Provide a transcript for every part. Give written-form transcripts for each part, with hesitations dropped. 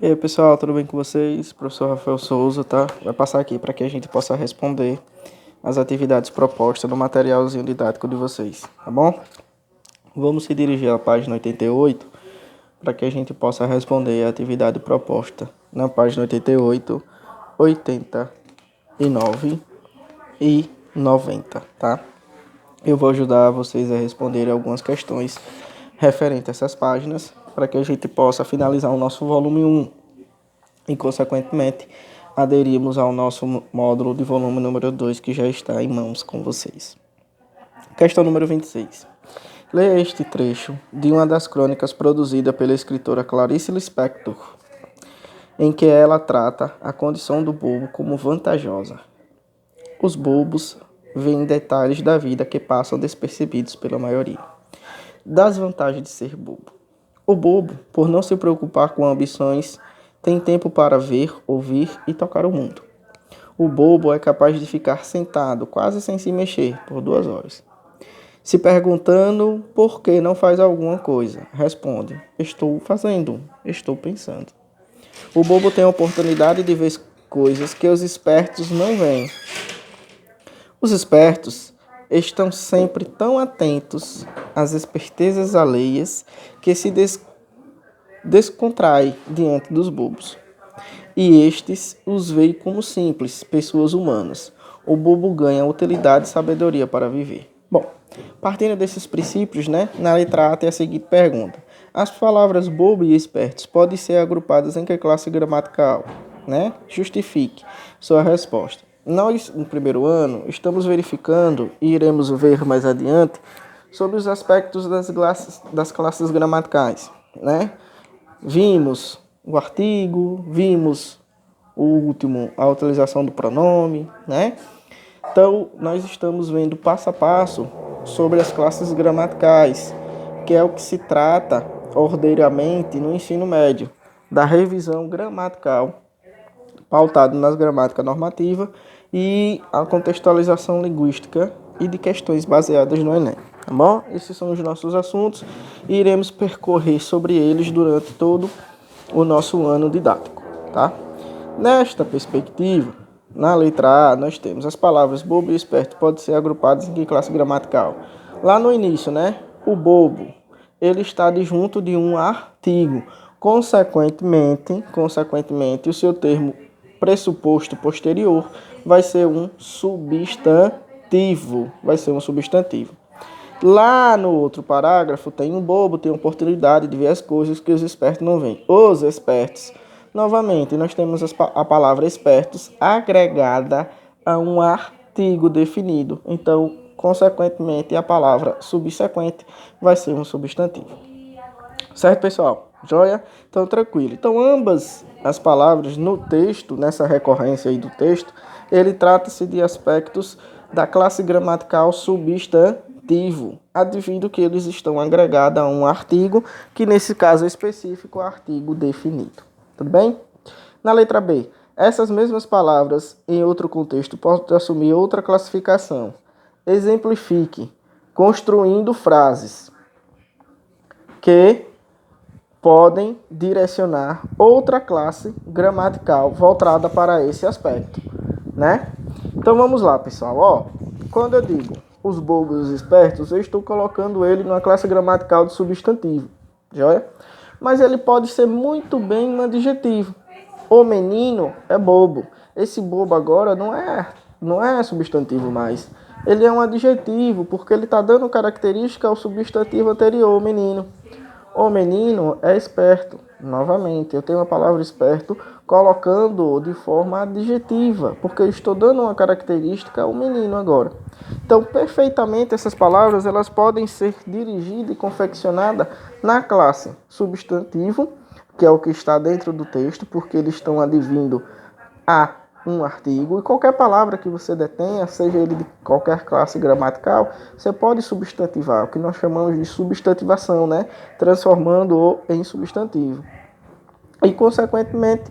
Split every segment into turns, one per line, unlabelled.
E aí, pessoal, tudo bem com vocês? Professor Rafael Souza, tá? Vai passar aqui para que a gente possa responder as atividades propostas no materialzinho didático de vocês, tá bom? Vamos se dirigir à página 88 para que a gente possa responder a atividade proposta na página 88, 89 e 90, tá? Eu vou ajudar vocês a responder algumas questões referentes a essas páginas para que a gente possa finalizar o nosso volume 1 e, consequentemente, aderimos ao nosso módulo de volume número 2 que já está em mãos com vocês. Questão número 26. Leia este trecho de uma das crônicas produzida pela escritora Clarice Lispector, em que ela trata a condição do bobo como vantajosa. Os bobos veem detalhes da vida que passam despercebidos pela maioria. Das vantagens de ser bobo. O bobo, por não se preocupar com ambições, tem tempo para ver, ouvir e tocar o mundo. O bobo é capaz de ficar sentado, quase sem se mexer, por 2 horas. Se perguntando por que não faz alguma coisa, responde: estou fazendo, estou pensando. O bobo tem a oportunidade de ver coisas que os espertos não veem. Os espertos estão sempre tão atentos às espertezas alheias que se descontrai diante dos bobos. E estes os veem como simples, pessoas humanas. O bobo ganha utilidade e sabedoria para viver. Bom, partindo desses princípios, na letra A tem a seguinte pergunta. As palavras bobo e espertos podem ser agrupadas em que classe gramatical? Justifique sua resposta. Nós, no primeiro ano, estamos verificando, e iremos ver mais adiante, sobre os aspectos das classes gramaticais, Vimos o artigo, vimos o último, a utilização do pronome, Então, nós estamos vendo passo a passo sobre as classes gramaticais, que é o que se trata ordeiramente no ensino médio, da revisão gramatical, pautado nas gramática normativa e a contextualização linguística e de questões baseadas no Enem. Tá bom? Esses são os nossos assuntos e iremos percorrer sobre eles durante todo o nosso ano didático, tá? Nesta perspectiva, na letra A, nós temos as palavras bobo e esperto podem ser agrupadas em que classe gramatical? Lá no início, o bobo, ele está adjunto de um artigo. Consequentemente, o seu termo pressuposto posterior vai ser um substantivo. Lá no outro parágrafo tem um bobo, tem a oportunidade de ver as coisas que os espertos não veem. Os espertos. Novamente, nós temos a palavra espertos agregada a um artigo definido. Então, consequentemente, a palavra subsequente vai ser um substantivo. Certo, pessoal? Joia? Então, tranquilo. Então, ambas as palavras no texto, nessa recorrência aí do texto, ele trata-se de aspectos da classe gramatical substantivo, advindo que eles estão agregados a um artigo, que nesse caso específico é o artigo definido. Tudo bem? Na letra B, essas mesmas palavras em outro contexto podem assumir outra classificação. Exemplifique, construindo frases que podem direcionar outra classe gramatical voltada para esse aspecto, Então vamos lá, pessoal. Quando eu digo os bobos e os espertos, eu estou colocando ele numa classe gramatical de substantivo, joia? Mas ele pode ser muito bem um adjetivo. O menino é bobo. Esse bobo agora não é substantivo mais. Ele é um adjetivo, porque ele está dando característica ao substantivo anterior, o menino. O menino é esperto. Novamente, eu tenho a palavra esperto colocando de forma adjetiva, porque eu estou dando uma característica ao menino agora. Então, perfeitamente, essas palavras elas podem ser dirigidas e confeccionadas na classe substantivo, que é o que está dentro do texto, porque eles estão advindo a um artigo, e qualquer palavra que você detenha, seja ele de qualquer classe gramatical, você pode substantivar, o que nós chamamos de substantivação, transformando-o em substantivo. E, consequentemente,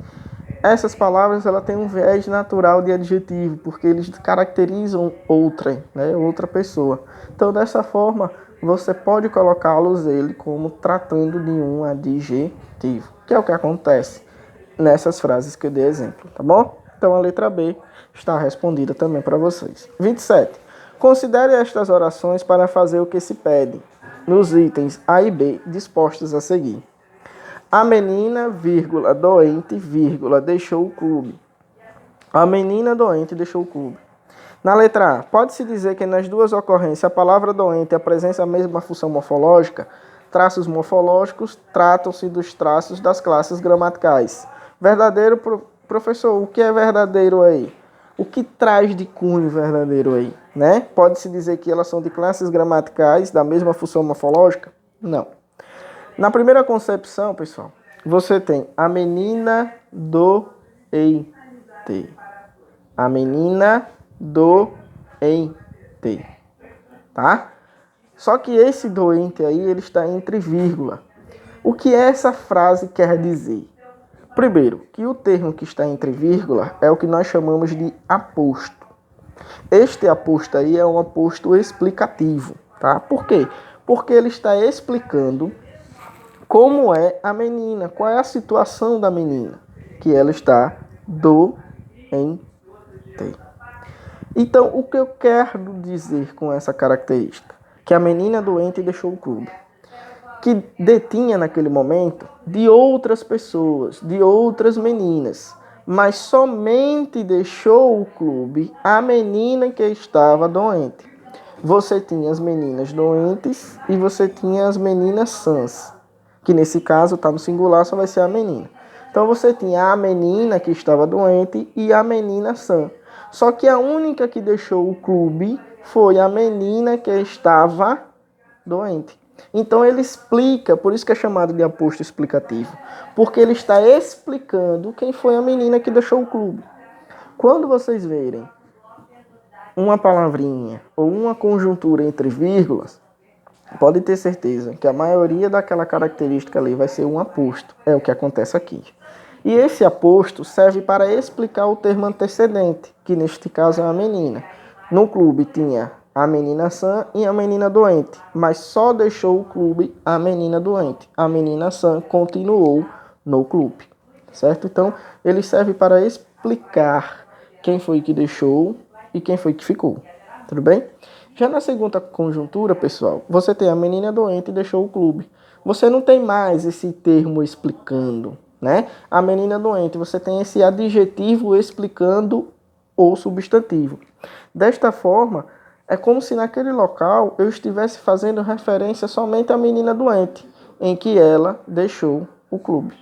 essas palavras ela têm um viés natural de adjetivo, porque eles caracterizam outra pessoa. Então, dessa forma, você pode colocá-los ele como tratando de um adjetivo, que é o que acontece. nessas frases que eu dei exemplo, tá bom? Então a letra B está respondida também para vocês. 27. Considere estas orações para fazer o que se pede nos itens A e B dispostos a seguir. A menina, vírgula, doente, vírgula, deixou o clube. A menina doente deixou o clube. Na letra A, pode-se dizer que nas duas ocorrências a palavra doente apresenta a mesma função morfológica? Traços morfológicos tratam-se dos traços das classes gramaticais. Verdadeiro, professor, o que é verdadeiro aí? O que traz de cunho verdadeiro aí? Né? Pode-se dizer que elas são de classes gramaticais da mesma função morfológica? Não. Na primeira concepção, pessoal, você tem a menina doente. A menina doente, tá? Só que esse doente aí, ele está entre vírgula. O que essa frase quer dizer? Primeiro, que o termo que está entre vírgula é o que nós chamamos de aposto. Este aposto aí é um aposto explicativo, tá? Por quê? Porque ele está explicando como é a menina, qual é a situação da menina, que ela está doente. Então, o que eu quero dizer com essa característica? Que a menina doente deixou o clube. Que detinha naquele momento de outras pessoas, de outras meninas. Mas somente deixou o clube a menina que estava doente. Você tinha as meninas doentes e você tinha as meninas sãs. Que nesse caso está no singular, só vai ser a menina. Então você tinha a menina que estava doente e a menina sã. Só que a única que deixou o clube foi a menina que estava doente. Então ele explica, por isso que é chamado de aposto explicativo, porque ele está explicando quem foi a menina que deixou o clube. Quando vocês verem uma palavrinha ou uma conjuntura entre vírgulas, pode ter certeza que a maioria daquela característica ali vai ser um aposto. É o que acontece aqui. E esse aposto serve para explicar o termo antecedente, que neste caso é a menina. No clube tinha a menina sã e a menina doente, mas só deixou o clube a menina doente. A menina sã continuou no clube, certo? Então, ele serve para explicar quem foi que deixou e quem foi que ficou, tudo bem? Já na segunda conjuntura, pessoal, você tem a menina doente e deixou o clube. Você não tem mais esse termo explicando, né? A menina doente, você tem esse adjetivo explicando o substantivo. Desta forma, é como se naquele local eu estivesse fazendo referência somente à menina doente, em que ela deixou o clube.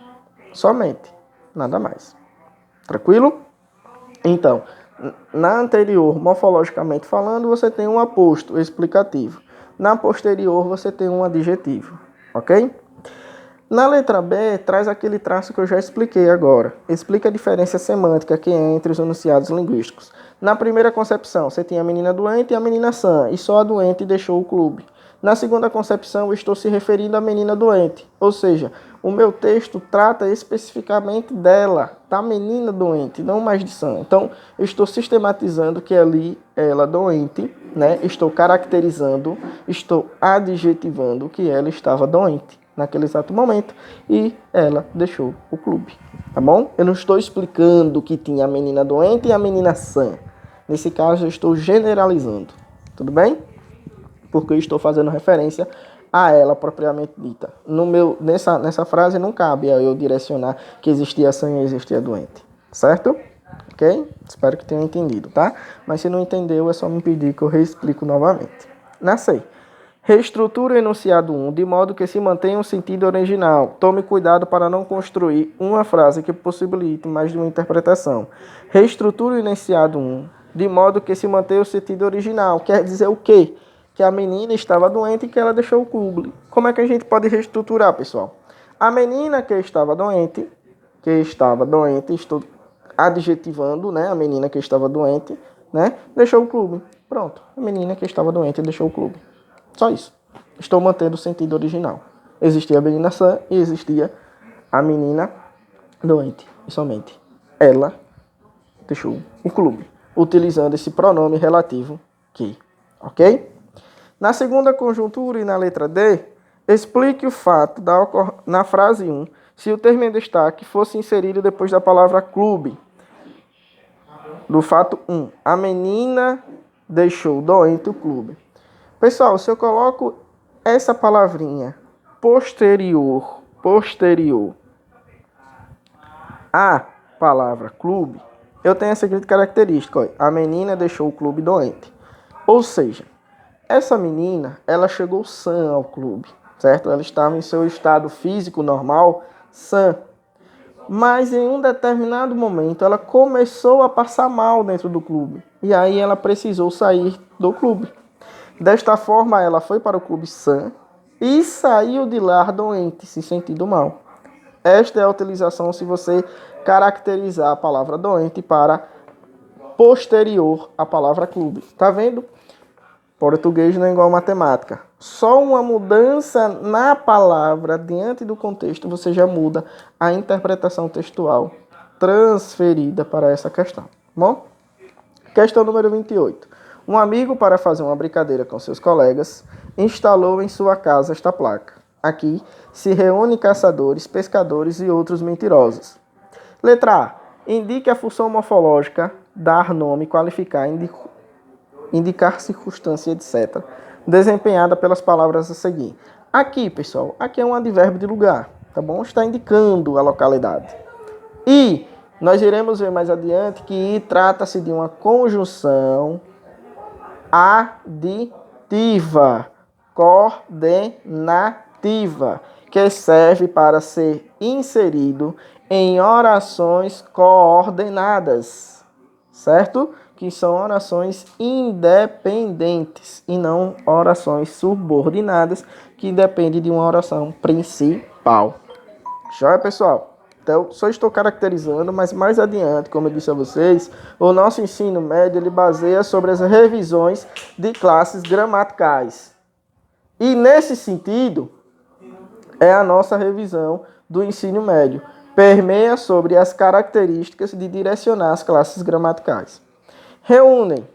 Somente, nada mais. Tranquilo? Então, na anterior, morfologicamente falando, você tem um aposto explicativo. Na posterior, você tem um adjetivo, ok? Na letra B, traz aquele traço que eu já expliquei agora. Explica a diferença semântica que é entre os enunciados linguísticos. Na primeira concepção, você tem a menina doente e a menina sã, e só a doente deixou o clube. Na segunda concepção, eu estou se referindo à menina doente, ou seja, o meu texto trata especificamente dela, da menina doente, não mais de sã. Então, eu estou sistematizando que ali ela doente, né? Estou caracterizando, estou adjetivando que ela estava doente naquele exato momento e ela deixou o clube, tá bom? Eu não estou explicando que tinha a menina doente e a menina sã. Nesse caso, eu estou generalizando, tudo bem? Porque eu estou fazendo referência a ela propriamente dita. Nessa frase não cabe eu direcionar que existia sã e existia doente, certo? Ok? Espero que tenham entendido, tá? Mas se não entendeu, é só me pedir que eu reexplico novamente. Nasci. Reestruture o enunciado 1 de modo que se mantenha o sentido original. Tome cuidado para não construir uma frase que possibilite mais de uma interpretação. Reestruture o enunciado 1 de modo que se mantenha o sentido original. Quer dizer o quê? Que a menina estava doente e que ela deixou o clube. Como é que a gente pode reestruturar, pessoal? A menina que estava doente, estou adjetivando, né? A menina que estava doente, né? Deixou o clube. Pronto. A menina que estava doente deixou o clube. Só isso. Estou mantendo o sentido original. Existia a menina sã e existia a menina doente. E somente ela deixou o clube. Utilizando esse pronome relativo que. Ok? Na segunda conjuntura e na letra D, explique o fato na frase 1 se o termo em destaque fosse inserido depois da palavra clube. Do fato 1. A menina deixou doente o clube. Pessoal, se eu coloco essa palavrinha posterior à palavra clube, eu tenho a seguinte característica. Olha, a menina deixou o clube doente. Ou seja, essa menina, ela chegou sã ao clube, certo? Ela estava em seu estado físico normal, sã. Mas em um determinado momento, ela começou a passar mal dentro do clube. E aí ela precisou sair do clube. Desta forma, ela foi para o clube sã e saiu de lá doente, se sentindo mal. Esta é a utilização se você caracterizar a palavra doente para posterior à palavra clube. Tá vendo? Português não é igual a matemática. Só uma mudança na palavra diante do contexto você já muda a interpretação textual transferida para essa questão. Bom? Questão número 28. Um amigo, para fazer uma brincadeira com seus colegas, instalou em sua casa esta placa. Aqui se reúnem caçadores, pescadores e outros mentirosos. Letra A. Indique a função morfológica, dar nome, qualificar, indicar circunstância, etc. Desempenhada pelas palavras a seguir. Aqui, pessoal, aqui é um advérbio de lugar, tá bom? Está indicando a localidade. E nós iremos ver mais adiante que trata-se de uma conjunção aditiva, coordenativa, que serve para ser inserido em orações coordenadas, certo? Que são orações independentes e não orações subordinadas, que dependem de uma oração principal. Joia, pessoal? Então, só estou caracterizando, mas mais adiante, como eu disse a vocês, o nosso ensino médio ele baseia sobre as revisões de classes gramaticais. E nesse sentido, é a nossa revisão do ensino médio. Permeia sobre as características de direcionar as classes gramaticais. Reúnem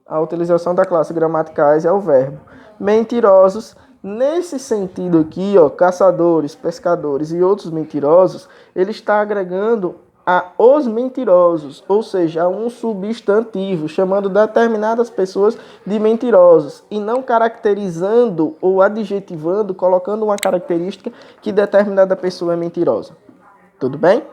a utilização da classe gramaticais é o verbo. Mentirosos, nesse sentido aqui, ó, caçadores, pescadores e outros mentirosos, ele está agregando a os mentirosos, ou seja, a um substantivo, chamando determinadas pessoas de mentirosos e não caracterizando ou adjetivando, colocando uma característica que determinada pessoa é mentirosa. Tudo bem?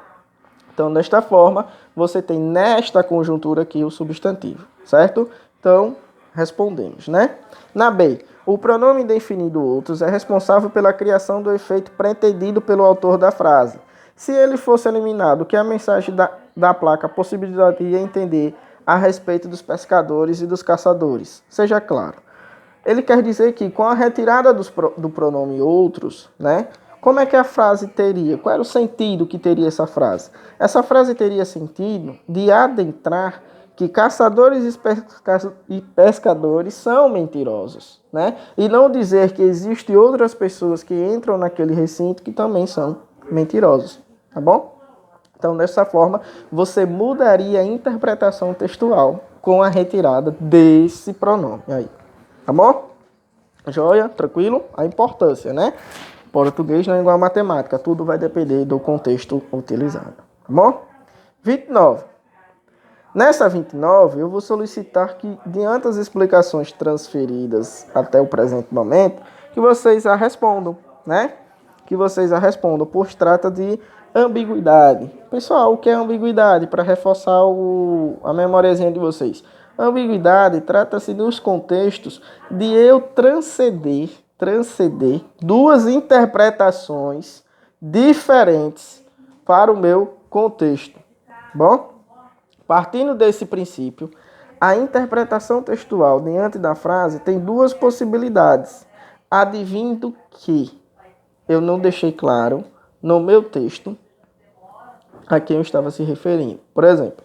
Então, desta forma, você tem nesta conjuntura aqui o substantivo, certo? Então, respondemos, né? Na B, o pronome indefinido outros é responsável pela criação do efeito pretendido pelo autor da frase. Se ele fosse eliminado, o que a mensagem da placa possibilitaria entender a respeito dos pescadores e dos caçadores? Seja claro. Ele quer dizer que com a retirada do pronome outros, né? Como é que a frase teria? Qual era o sentido que teria essa frase? Essa frase teria sentido de adentrar que caçadores e pescadores são mentirosos, né? E não dizer que existem outras pessoas que entram naquele recinto que também são mentirosos, tá bom? Então, dessa forma, você mudaria a interpretação textual com a retirada desse pronome aí, tá bom? Joia? Tranquilo? A importância, né? Português não é igual a matemática, tudo vai depender do contexto utilizado, tá bom? 29. Nessa 29, eu vou solicitar que, diante das explicações transferidas até o presente momento, que vocês a respondam, né? Que vocês a respondam, pois trata de ambiguidade. Pessoal, o que é ambiguidade? Para reforçar a memoriazinha de vocês. Ambiguidade trata-se dos contextos de eu transcender duas interpretações diferentes para o meu contexto. Bom? Partindo desse princípio, a interpretação textual diante da frase tem duas possibilidades. Advindo que eu não deixei claro no meu texto a quem eu estava se referindo. Por exemplo,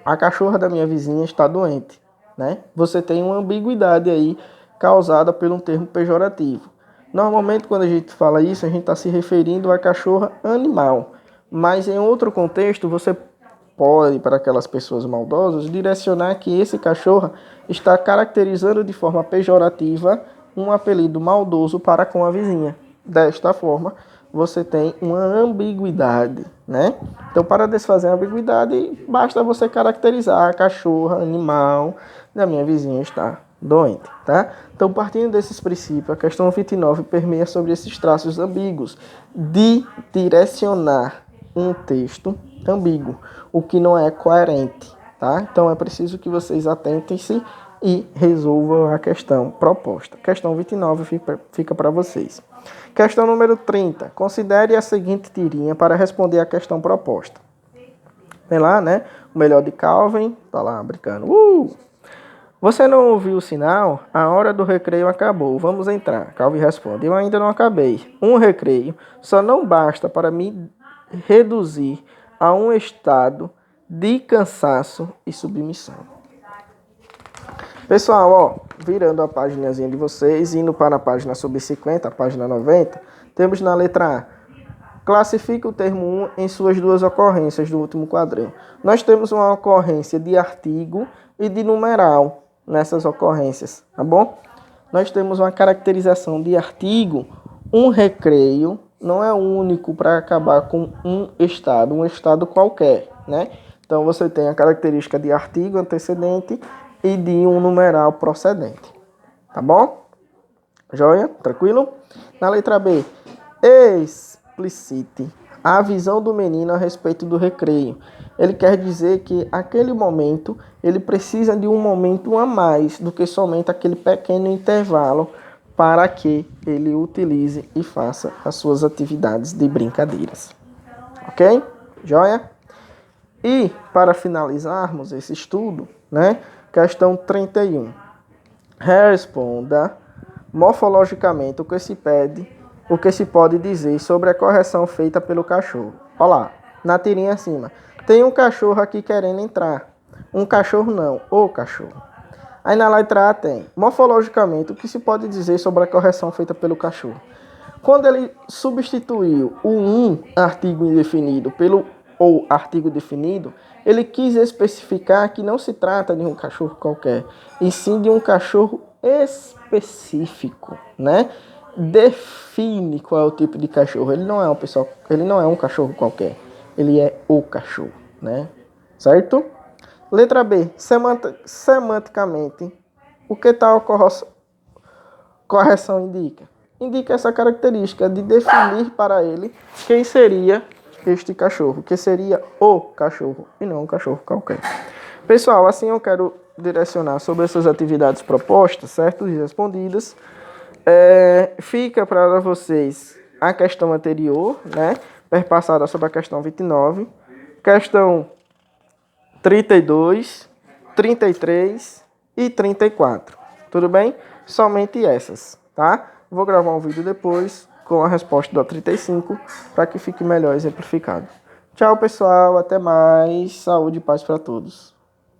a cachorra da minha vizinha está doente, né? Você tem uma ambiguidade aí causada por um termo pejorativo. Normalmente, quando a gente fala isso, a gente está se referindo à cachorra animal. Mas em outro contexto, você pode, para aquelas pessoas maldosas, direcionar que esse cachorro está caracterizando de forma pejorativa um apelido maldoso para com a vizinha. Desta forma, você tem uma ambiguidade, né? Então, para desfazer a ambiguidade, basta você caracterizar a cachorra, animal da minha vizinha está doente, tá? Então, partindo desses princípios, a questão 29 permeia sobre esses traços ambíguos de direcionar um texto ambíguo, o que não é coerente, tá? Então, é preciso que vocês atentem-se e resolvam a questão proposta. Questão 29 fica para vocês. Questão número 30. Considere a seguinte tirinha para responder a questão proposta. Tem lá, né? O melhor de Calvin. Tá lá brincando. Você não ouviu o sinal? A hora do recreio acabou. Vamos entrar. Calvin responde. Eu ainda não acabei. Um recreio só não basta para me reduzir a um estado de cansaço e submissão. Pessoal, ó, virando a paginazinha de vocês, indo para a página subsequente, a página 90, temos na letra A. Classifique o termo 1 em suas duas ocorrências do último quadril. Nós temos uma ocorrência de artigo e de numeral nessas ocorrências, tá bom? Nós temos uma caracterização de artigo, um recreio, não é único para acabar com um estado qualquer, né? Então você tem a característica de artigo antecedente e de um numeral procedente. Tá bom? Joia? Tranquilo? Na letra B, explicite a visão do menino a respeito do recreio. Ele quer dizer que aquele momento, ele precisa de um momento a mais do que somente aquele pequeno intervalo para que ele utilize e faça as suas atividades de brincadeiras. Ok? Joia? E para finalizarmos esse estudo, né? Questão 31. Responda morfologicamente o que se pode dizer sobre a correção feita pelo cachorro. Olha lá, na tirinha acima. Tem um cachorro aqui querendo entrar. Um cachorro não, o cachorro. Aí na letra A tem, morfologicamente, o que se pode dizer sobre a correção feita pelo cachorro. Quando ele substituiu o artigo indefinido pelo ou artigo definido, ele quis especificar que não se trata de um cachorro qualquer, e sim de um cachorro específico, né? Define qual é o tipo de cachorro. Ele não é um cachorro qualquer, ele é o cachorro, né? Certo? Letra B, semanticamente, o que tal correção indica? Indica essa característica de definir para ele quem seria este cachorro, que seria o cachorro e não um cachorro qualquer. Pessoal, assim eu quero direcionar sobre essas atividades propostas, certo? E respondidas. Fica para vocês a questão anterior, né? Perpassada sobre a questão 29, questão 32, 33 e 34. Tudo bem? Somente essas, tá? Vou gravar um vídeo depois com a resposta da 35 para que fique melhor exemplificado. Tchau, pessoal. Até mais. Saúde e paz para todos.